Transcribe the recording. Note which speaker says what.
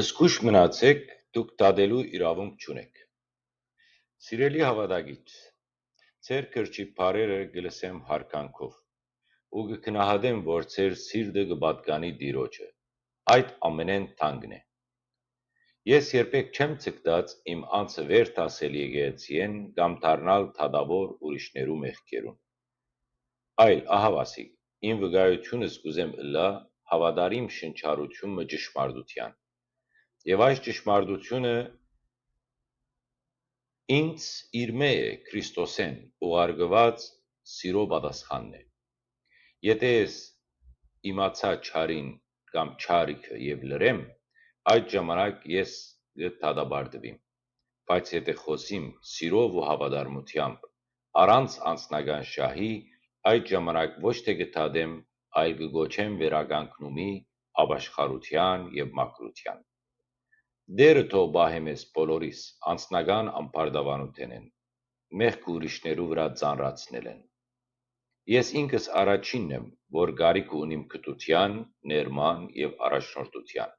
Speaker 1: Զգույշ մնացեք, դուք դատելու իրավունք չունեք։ Սիրելի հավատագիծ, ձեր կրճի բառերը կլսեմ հարկանքով ու կգնահատեմ, որ ձեր սիրտը կպատկանի Տիրոջը։ Այդ ամենեն թանկն է։ Ես երբեք չեմ ցկտած իմ անձը վեր դասել եկեղեցիեն կամ դառնալ դատավոր ուրիշներու մեղքերուն։ Այլ ահավասիկ, իմ վկայությունս կուզեմ ըլլա հավատարիմ շնչառությունը ճշմարտության։ Եվ այս ճշմարտությունը ինձ իր մե է Քրիստոսեն ուղարկված սիրո պատասխանն է։ Եթե ես իմացա չարին կամ չարիքը եւ լրեմ, այդ ժամանակ ես կդատապարտվիմ։ Բայց եթե խոսիմ սիրով ու հավատարմությամբ, առանց անձնական շահի, այդ ժամանակ ոչ թե կդատեմ, այլ կգոչեմ վերականգնումի, ապաշխարության եւ մաքրության։ Տերը թող պահե մեզ բոլորիս անձնական ամբարտավանութենեն, մեղք ուրիշներու վրա ծանրացնելեն։ Ես ինքս առաջինն եմ, որ կարիք ունիմ գթության, ներման եւ առաջնորդության։